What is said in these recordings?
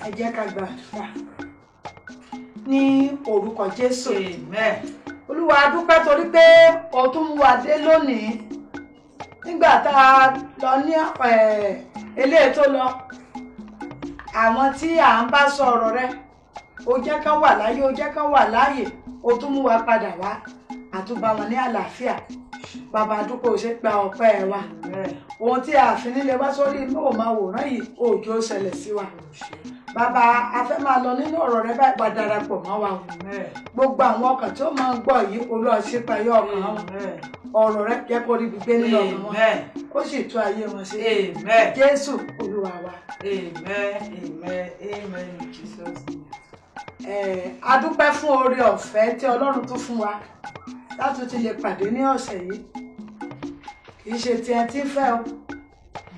Ẹ jẹ́ ká gbàdúrà ní orúkọ Jésù. Amen. Olúwa a dúpẹ́ torí pé o tún mú wa dé lónìí nígbà tá a lọ ní eléyìí tó lọ àwọn tí à ń bá sọ̀rọ̀ rẹ o jẹ́ kán wà láyé o jẹ́ kán wà láàyè o tún mú wa padà wá àtúbà wọn ní àlàáfíà. Bàbá dúpẹ́ o ṣe gba ọpẹ́ ẹ wa ohun tí a fi nílé wá sórí móhùnmáwòrán yìí òjò ṣẹlẹ̀ sí wa. Bàbá a fẹ́ máa lọ nínú ọ̀rọ̀ rẹ báyìí wá darapọ̀ mọ́ wa o. Gbogbo àwọn ọkàn tí ó máa ń gbọ́ yìí Olúwa ṣípayá ọkàn wọn ọ̀rọ̀ rẹ jẹ́ kó rí gbígbé nínú ọkàn wọn kó sì tú ayé wọn ṣe. Jésù Olúwa wa. Amen. Jesus. A dúpẹ́ fún oore ọ̀fẹ́ tí Ọlọ́run tún fún wa láti ti lè pàdé ní ọ̀sẹ̀ yìí. Kì í ṣe ti ẹ tí ń fẹ́ o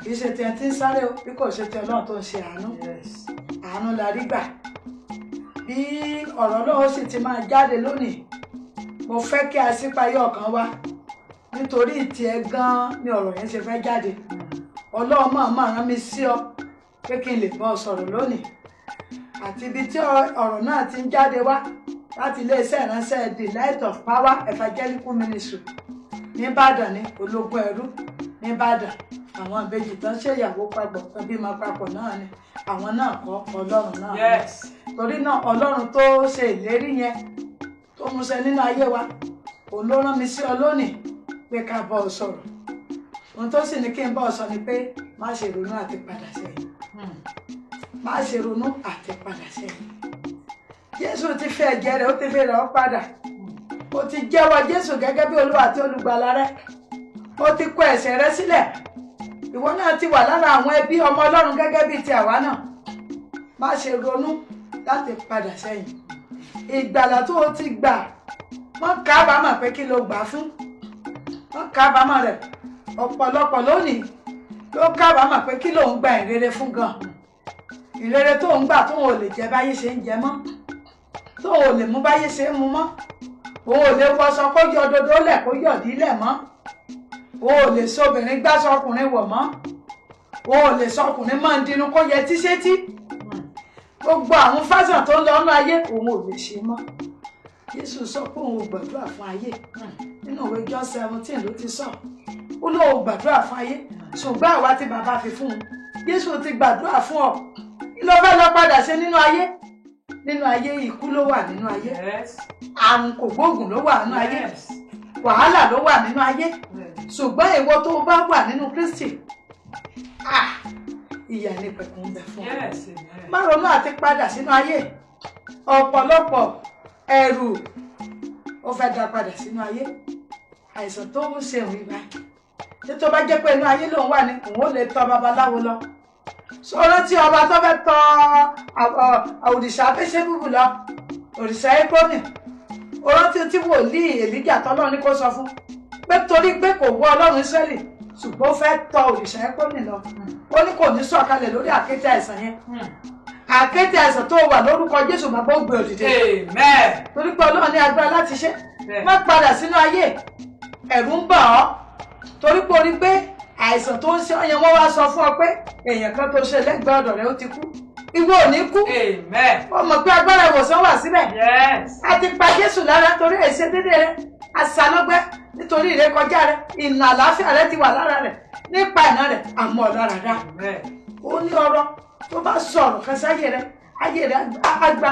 kì í ṣe ti ẹ tí ń sáré o bí kò ṣe ti Ọlọ́run tó ń ṣe àánú. Àánú la rí gbà. Bí ọ̀rọ̀ náà sì ti máa jáde lónìí mo fẹ́ kí a ṣípayá ọkàn wa nítorí ìtì ẹ gan ni ọ̀rọ̀ yẹn ṣe fẹ́ jáde. Ọlọ́run máa rán mi sí ọ pé kí n lè bọ́ ọ sọ̀rọ̀ lónìí àti ibi tí ọ̀rọ̀ náà ti ń jáde wá láti iléeṣẹ́ ìránṣẹ́ The Light of Power Evangelical Ministry ní Ìbàdàn ní Ológun Ẹrú ní Ìbàdàn. Àwọn ìbejì tán ṣèyàwó papọ̀ tán bímọ papọ̀ náà ni àwọn náà kọ́ Ọlọ́run náà. Torí náà Ọlọ́run tó ṣe ìlérí yẹn tó múṣẹ nínú ayé wa òun ló rán mi sí ọ lónìí pé ká bọ́ ọ sọ̀rọ̀. Ohun tó sì ní kí n bọ́ ọ sọ ni pé má ṣe ronú àti padà sẹ́yìn. Má ṣe ronú àti padà sẹ́yìn. Jésù ti fi ẹ̀jẹ̀ rẹ̀ ó ti fi rà ọ́ padà. O ti jẹ́wọ́ Jésù gẹ́gẹ́ bí Olúwa àti Olùgbàlà rẹ. O ti kọ ẹ̀ṣẹ̀ rẹ sílẹ̀. Ìwọ náà ti wà lára àwọn ẹbí ọmọ Ọlọ́run gẹ́gẹ́ bí ti àwa náà. Má ṣe ronú láti padà sẹ́yìn. Ìgbàlà tó o ti gbà wọ́n kábàámọ̀ pé kí lo gbà fún. Wọ́n kábàámọ̀ rẹ̀ ọ̀pọ̀lọpọ̀ lónìí ló kábàámọ̀ pé kí ló ń gba ìrere fún gan. Ìrere tó ń gbà tó ò lè jẹ báyé ṣe ń jẹ mọ́ tó ò lè mú báyé ṣe ń mu mọ́ òun ò lè wọṣọ kó yọ dodo lẹ̀ kó yọ̀dí lẹ̀ mọ́ òun ò lè sọbìnrin gbá sọkùnrin wọ̀ mọ́ òun ò lè sọkùnrin máa ń dinú kó yẹ tíṣẹ́tí gbogbo àwọn fásán tó ń lọ ọ́nà ayé òun ò lè ṣe mọ́. Jésù sọ pé òun ò gbàdúrà fún ayé nínú ìwé John 17 ló ti sọ ó lóun ò gbàdúrà fún ayé ṣùgbọ́n àwa tí bàbá fi fún un Jésù ti gbàdúrà fún ọ kí ló fẹ́ lọ padà ṣe nínú ayé. Nínú ayé ikú ló wà nínú ayé àrùn kògbóògùn ló wà nínú ayé wàhálà ló wà nínú ayé ṣùgbọ́n ìwọ tó bá wà nínú Kristi ìyà ní pẹ̀kun ń bẹ fún ọ. Má ronú àti padà sínú ayé ọ̀pọ̀lọpọ̀ ẹ̀rù ó fẹ́ dá padà sínú ayé àìsàn tó ń ṣe òun ìgbà tí tó bá jẹ́ pé inú ayé lòun wà ní òun ó lè tọ̀ babaláwo lọ. Sọ̀rọ̀ tí ọba tó fẹ́ tọ̀ òrìṣà Abẹ́ṣẹ́bùbù lọ òrìṣà Ékrónì ọ̀rọ̀ tí wòlíì Èlíjà tọ́lọ́run ní kó sọ fún pé torí pé kò wọ Ọlọ́run Ísírẹ́lì ṣùgbọ́n ó fẹ́ tọ̀ òrìṣà Ékrónì lọ ó ní kò ní sọ̀kalẹ̀ lórí àkéte àìsàn yẹn. Àkéte àìsàn tó wà lórúkọ Jésù máa bọ́ gbé òdìdé. Torí pé Ọlọ́run ní agbára láti ṣe má padà sínú ayé ẹ̀rù ń bà ọ́ torí pé orí pé àìsàn tó ń ṣe ọyàn wọn wá sọ fún ọ pé èèyàn kan tó ṣe lẹ́gbẹ̀ẹ́ ọ̀dọ̀ rẹ ó ti kú ìwọ ò ní kú ó mọ̀ pé agbára ìwòsàn wà síbẹ̀ a ti pa Jésù lára torí àìṣe dédé rẹ àṣàlọ́gbẹ́ nítorí ìrékọjá rẹ ìnà àlàáfíà rẹ ti wà lára rẹ nípa ìná rẹ àmọ́ ọ̀lára dá ó ní ọ̀rọ̀ tó bá sọ̀rọ̀ kan sáyé rẹ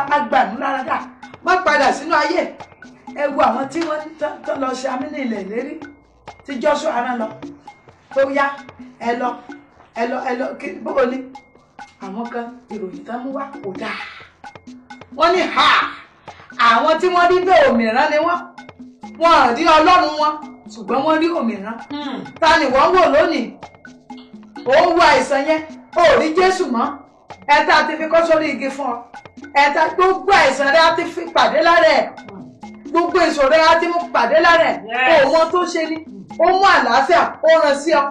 agbànú lára dá má padà sínú ayé ẹ wo àwọn tí wọ́n tó lọ ṣe amí ní ilẹ̀ ìlérí tí Joshua rán lọ tó yá ẹ lọ kí bó ní àwọn kan ìròyìn tán mú wá kò dáa wọ́n ní àwọn tí wọ́n rí bẹ́ẹ̀ òmìrán ni wọ́n rí Ọlọ́run wọn ṣùgbọ́n wọ́n rí òmìrán. Ta ni wọ́n wò lónìí ó ń wo àìsàn yẹn ó rí Jésù mọ́ ẹ̀ta ti fi kọ́ sórí igi fún ọ ẹ̀ta gbogbo àìsàn rẹ á ti fi pàdé lára ẹ̀ gbogbo ìṣòro rẹ á ti mú pàdé lára ẹ̀ òun tó ṣe ní ó mú àlàáfíà ó ràn sí ọ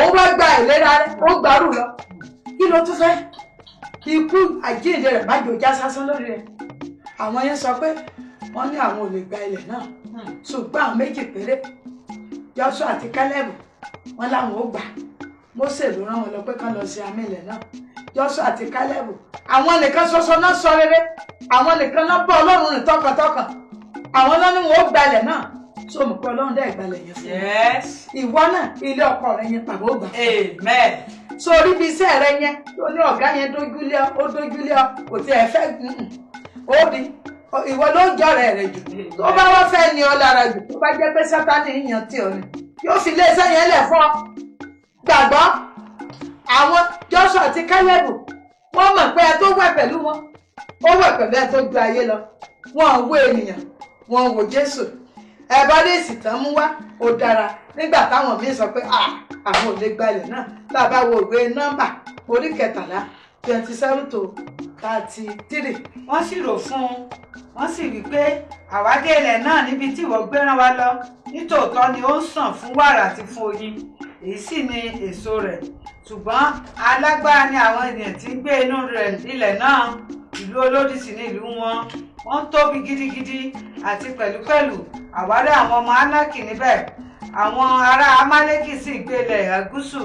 òun wá gba ìlera rẹ ó gbàrú lọ kí ló tún fẹ́ ikú àjíǹde rẹ̀ má jò já sásán lórí rẹ̀. Àwọn yẹn sọ pé wọ́n ní àwọn ò lè gba ilẹ̀ náà ṣùgbọ́n àwọn méjì péré Joshua àti Caleb wọ́n láwọn ó gbà Mósè ló rán wọn lọ pé kán lọ sí àmì ilẹ̀ náà. Jóṣúà àti Kálẹ́bù àwọn nìkan ṣoṣo náà sọ rere, àwọn nìkan náà bá Ọlọ́run rìn tọkàntọkàn, àwọn náà ni wọn ó gbalẹ̀ náà. So mọ̀ pé Ọlọ́run dẹ̀ gbalẹ̀ yẹn fún mi. Ìwọ náà ilé ọkọ rẹ yẹn pàbó gbà. Amen. So orí bí iṣẹ́ rẹ yẹn tó ní ọ̀gá yẹn dójúlé ọ kò tí ẹ fẹ́ ó rí ìwọ ló ń jọrẹ rẹ jù. Tó bá wá fẹ́ ní ọ lára jù, tó bá jẹ́ pé Sátánì yàn tí ọ ni yóò fi iléeṣẹ́ yẹn lẹ̀ fún ọ. Gbàgbọ́ àwọn Jóṣúà àti Kálẹ́bù wọ́n mọ̀ pé ẹ tó wẹ̀ pẹ̀lú wọn ó wẹ̀ pẹ̀lú ẹ tó ju ayé lọ. Wọn ò wo ènìyàn, wọn ò wo Jésù. Ẹ̀bọ ní èsì tán mú wá ó dára nígbà táwọn míín sọ pé àwọn ò lè gbalẹ̀ náà. Tá a bá wo ìwé Nọ́mbà orí 13 27 to 33. Wọ́n sì rò fún un, wọ́n sì wí pé àwa dé ilẹ̀ náà níbi tí ìwọ gbé rán wa lọ, nítòótọ́ ni ó ń sàn fún wàrà àti fún oyin, èyí sì ni èso rẹ̀. Ṣùgbọ́n alágbára ni àwọn ènìyàn tí ń gbé inú ilẹ̀ náà, ìlú olódi sì ni ìlú wọn, wọ́n tóbi gidigidi, àti pẹ̀lúpẹ̀lú àwárí àwọn ọmọ Ánákì níbẹ̀. Àwọn ará Amálẹ́kì sì gbé ilẹ̀ gúúsù,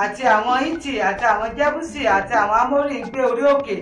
àti àwọn Hítì àti àwọn Jẹ́búsì àti àwọn Ámórì ń gbé orí òkè.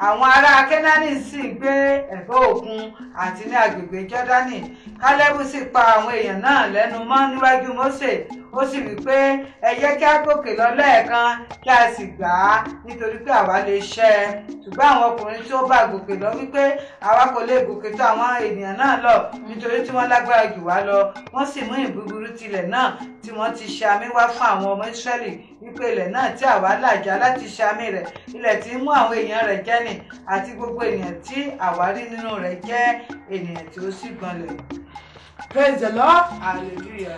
Àwọn ará Kénáánì sì gbé ẹ̀bá òkun àti ní agbègbè Jọ́dánì. Kálẹ́bù sì pa àwọn èèyàn náà lẹ́nu mọ́ níwájú Mósè. Ó sì wí pé ẹ jẹ́ kí a gòkè lọ lẹ́ẹ̀kan kí a sì gbà á, nítorí pé àwa lè ṣẹ́ ẹ. Ṣùgbọ́n àwọn ọkùnrin tí ó bá gòkè lọ wí pé àwa kò lè gòkè tó àwọn ènìyàn náà lọ, nítorí tí wọ́n lágbára jù wá lọ. Wọ́n sì mú ìbúburú tilẹ̀ náà tí wọ́n ti ṣe àmì wá fún àwọn ọmọ Ísírẹ́lì, wípé ilẹ̀ náà tí àwa làjà láti ṣe àmì rẹ̀, ilẹ̀ tí ń mú àwọn èèyàn rẹ̀ jẹ́ nì, àti gbogbo ènìyàn tí àwa rí nínú rẹ̀ jẹ́ ènìyàn tí ó sì gbọ̀nlẹ̀. Praise the Lord. Hallelujah.